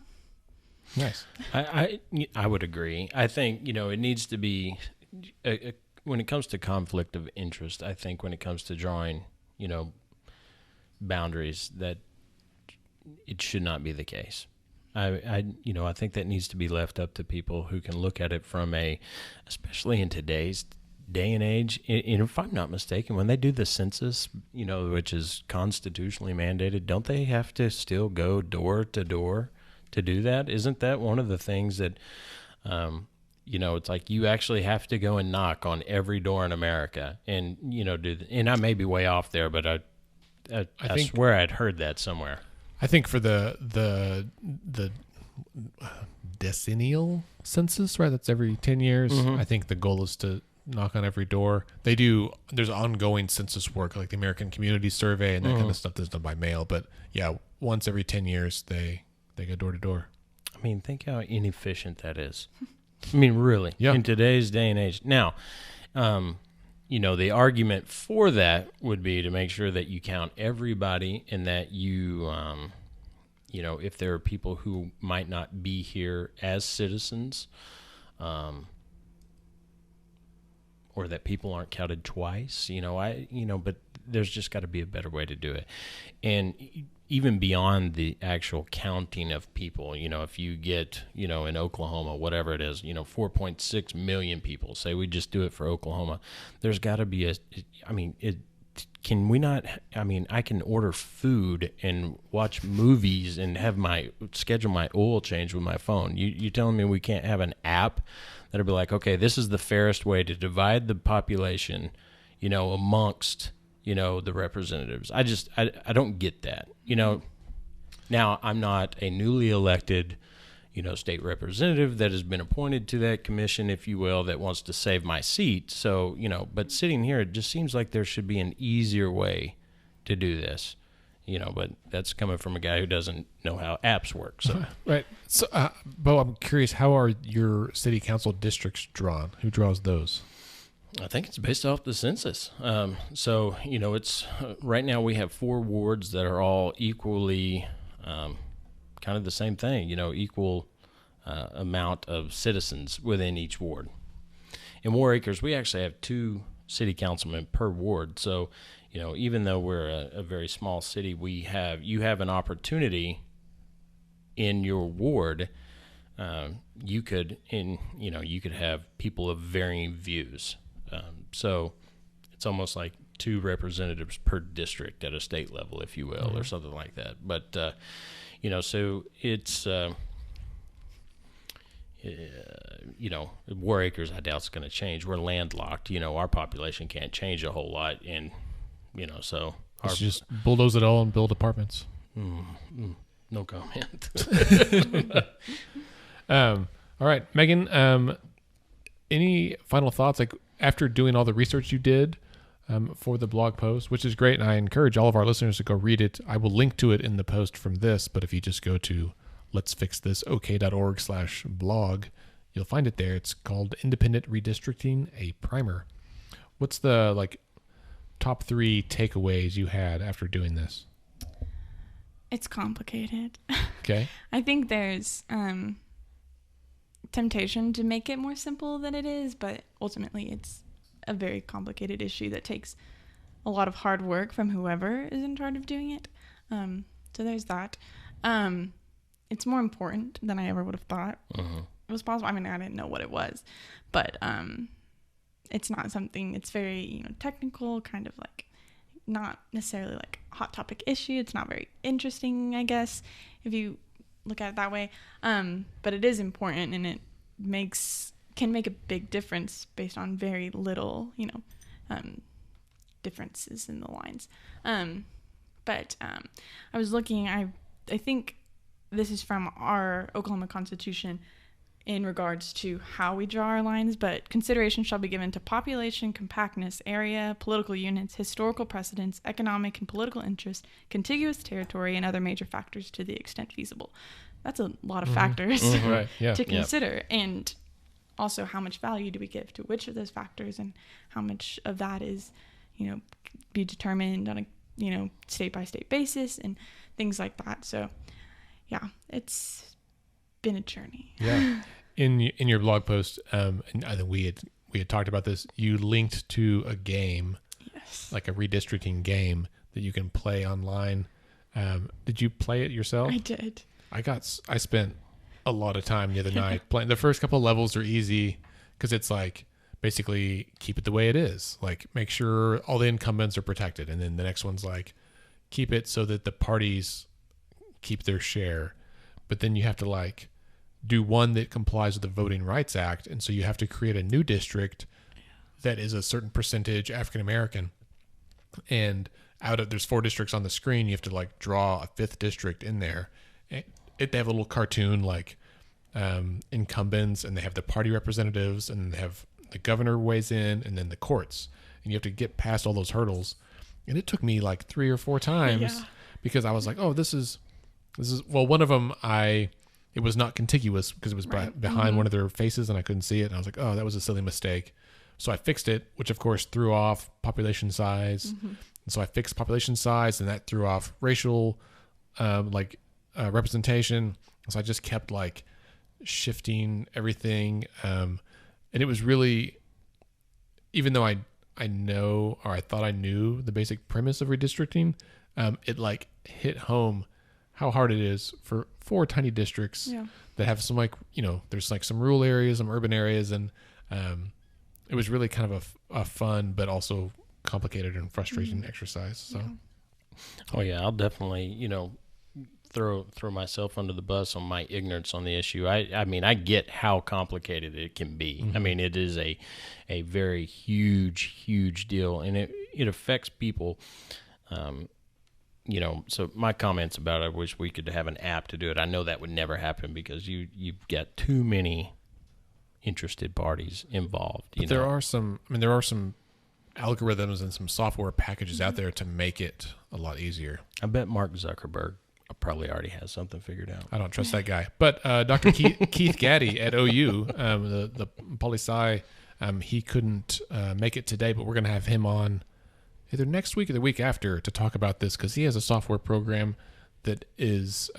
S2: Nice. I would agree. I think, it needs to be, when it comes to conflict of interest, I think when it comes to drawing, boundaries, that it should not be the case. I think that needs to be left up to people who can look at it from especially in today's day and age. And if I'm not mistaken, when they do the census, which is constitutionally mandated, don't they have to still go door to door to do that? Isn't that one of the things that, it's like you actually have to go and knock on every door in America and, and I may be way off there, but I swear I'd heard that somewhere.
S1: I think for the decennial census, right? That's every 10 years. I think the goal is to knock on every door. There's ongoing census work, like the American Community Survey and that kind of stuff that's done by mail. But yeah, once every 10 years, they go door to door.
S2: Think how inefficient that is. Really, in today's day and age. Now, the argument for that would be to make sure that you count everybody and that you, if there are people who might not be here as citizens, or that people aren't counted twice, but there's just got to be a better way to do it. And even beyond the actual counting of people, if you get, in Oklahoma, whatever it is, 4.6 million people, say we just do it for Oklahoma, there's got to be can we not, I can order food and watch movies and schedule my oil change with my phone. You telling me we can't have an app that'll be like, okay, this is the fairest way to divide the population, amongst, the representatives. I don't get that. Now I'm not a newly elected, state representative that has been appointed to that commission, if you will, that wants to save my seat. So, but sitting here, it just seems like there should be an easier way to do this, but that's coming from a guy who doesn't know how apps work. So,
S1: right. So, Bo, I'm curious, how are your city council districts drawn? Who draws those?
S2: I think it's based off the census. So, it's right now we have 4 wards that are all equally kind of the same thing, equal amount of citizens within each ward. In War Acres, we actually have 2 city councilmen per ward. So, even though we're a very small city, you have an opportunity in your ward. You could have people of varying views. So it's almost like 2 representatives per district at a state level, if you will, or something like that. But so it's. War Acres, I doubt it's going to change. We're landlocked. Our population can't change a whole lot, and so
S1: let's just bulldoze it all and build apartments.
S2: No comment.
S1: All right, Megan. Any final thoughts? Like after doing all the research you did for the blog post, which is great, and I encourage all of our listeners to go read it. I will link to it in the post from this, but if you just go to letsfixthisok.org/blog, you'll find it there. It's called Independent Redistricting, a Primer. What's the top 3 takeaways you had after doing this?
S3: It's complicated.
S1: Okay.
S3: I think there's temptation to make it more simple than it is, but ultimately it's a very complicated issue that takes a lot of hard work from whoever is in charge of doing it. So there's that. It's more important than I ever would have thought it was possible. I mean, I didn't know what it was, but it's not something. It's very technical, kind of like not necessarily like a hot topic issue. It's not very interesting, I guess, if you look at it that way. But it is important, and it can make a big difference based on very little, differences in the lines. But I was looking. I think this is from our Oklahoma Constitution in regards to how we draw our lines, but consideration shall be given to population, compactness, area, political units, historical precedents, economic and political interest, contiguous territory, and other major factors to the extent feasible. That's a lot of factors
S1: Right. Yeah.
S3: to consider. And also, how much value do we give to which of those factors, and how much of that is, be determined on a, state-by-state basis and things like that. So, yeah, it's been a journey.
S1: Yeah. In your blog post, and I think we had talked about this. You linked to a game,
S3: Yes.
S1: like a redistricting game that you can play online. Did you play it yourself?
S3: I did.
S1: I spent a lot of time the other night playing. The first couple of levels are easy because it's like basically keep it the way it is. Like make sure all the incumbents are protected, and then the next one's like keep it so that the parties keep their share. But then you have to do one that complies with the Voting Rights Act, and so you have to create a new district that is a certain percentage African American. And there's 4 districts on the screen, you have to draw a 5th district in there. They have a little cartoon incumbents, and they have the party representatives, and they have the governor weighs in, and then the courts, and you have to get past all those hurdles. And it took me 3 or 4 times because I was like, oh, this is well, one of them it was not contiguous because it was behind one of their faces and I couldn't see it, and I was like, oh, that was a silly mistake. So I fixed it, which of course threw off population size. And so I fixed population size, and that threw off racial representation. So I just kept shifting everything, and it was really, even though I know, or I thought I knew the basic premise of redistricting, it hit home how hard it is for 4 tiny districts that have some there's some rural areas, some urban areas, and it was really kind of a fun but also complicated and frustrating exercise. So
S2: oh yeah, I'll definitely throw myself under the bus on my ignorance on the issue. I mean, I get how complicated it can be. I mean, it is a very huge deal, and it affects people. So my comments about it, I wish we could have an app to do it. I know that would never happen because you've got too many interested parties involved.
S1: But there are some algorithms and some software packages out there to make it a lot easier.
S2: I bet Mark Zuckerberg probably already has something figured out.
S1: I don't trust that guy. But Dr. Keith Gaddy at OU, the poli-sci, he couldn't make it today, but we're going to have him on either next week or the week after to talk about this, because he has a software program that is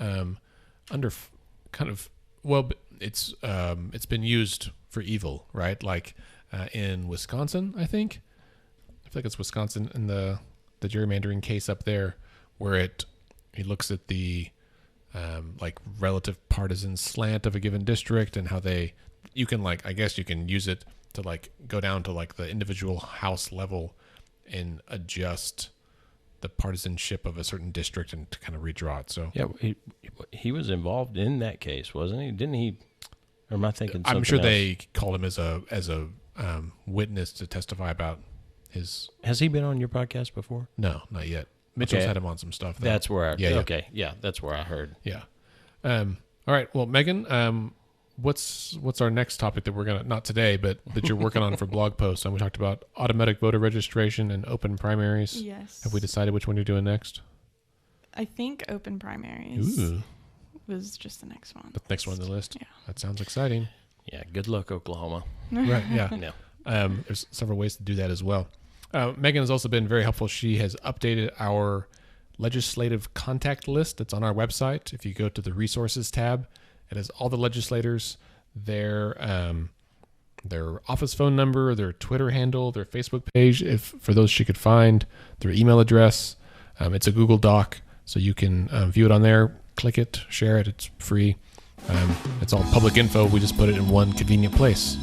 S1: it's been used for evil, right? Like in Wisconsin, I feel like it's Wisconsin in the gerrymandering case up there, where he looks at the like relative partisan slant of a given district and how you can like, I guess you can use it to like go down to like the individual house level and adjust the partisanship of a certain district and to kind of redraw it. So
S2: yeah, he was involved in that case, wasn't he? Didn't he? Or am I thinking something
S1: I'm sure
S2: else?
S1: they called him as a witness to testify about his.
S2: Has he been on your podcast before?
S1: No, not yet. Mitchell's
S2: Okay.
S1: had him on some stuff, though.
S2: That's where
S1: Yeah.
S2: Okay, yeah, that's where I heard.
S1: Yeah. All right. Well, Megan, what's our next topic that we're gonna, not today, but that you're working on for blog posts? And we talked about automatic voter registration and open primaries.
S3: Yes.
S1: Have we decided which one you're doing next?
S3: I think open primaries
S1: Ooh,
S3: was just the next one.
S1: the next one on the list.
S3: Yeah.
S1: That sounds exciting.
S2: Yeah, good luck, Oklahoma.
S1: Right. Yeah.
S2: No.
S1: There's several ways to do that as well. Megan has also been very helpful. She has updated our legislative contact list that's on our website. If you go to the resources tab, it has all the legislators, their office phone number, their Twitter handle, their Facebook page, for those she could find, their email address. It's a Google Doc, so you can view it on there. Click it, share it. It's free. It's all public info. We just put it in one convenient place.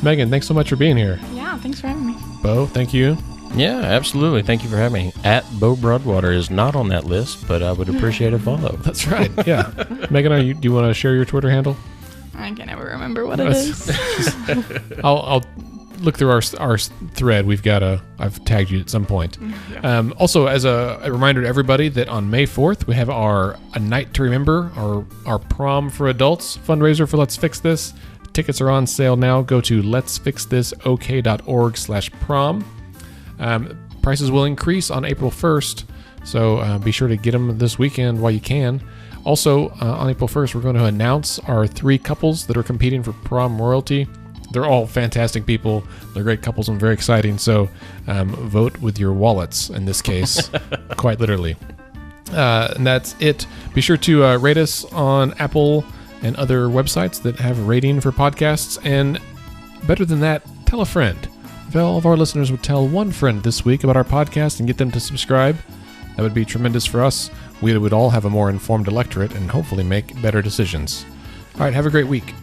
S1: Megan, thanks so much for being here.
S3: Yeah, thanks for having me.
S1: Bo, thank you.
S2: Yeah, absolutely. Thank you for having me. At Bo Broadwater is not on that list, but I would appreciate a follow.
S1: That's right. Yeah. Megan, do you want to share your Twitter handle?
S3: I can never remember what it is.
S1: I'll look through our thread. I've tagged you at some point.
S3: Yeah.
S1: Also, as a reminder to everybody that on May 4th, we have A Night to Remember, our prom for adults fundraiser for Let's Fix This. Tickets are on sale now. Go to letsfixthisok.org/prom. Prices will increase on April 1st, so be sure to get them this weekend while you can. Also, on April 1st, we're going to announce our 3 couples that are competing for prom royalty. They're all fantastic people. They're great couples and very exciting, so vote with your wallets in this case, quite literally. And that's it. Be sure to rate us on Apple and other websites that have a rating for podcasts. And better than that, tell a friend. If all of our listeners would tell one friend this week about our podcast and get them to subscribe, that would be tremendous for us. We would all have a more informed electorate and hopefully make better decisions. All right, have a great week.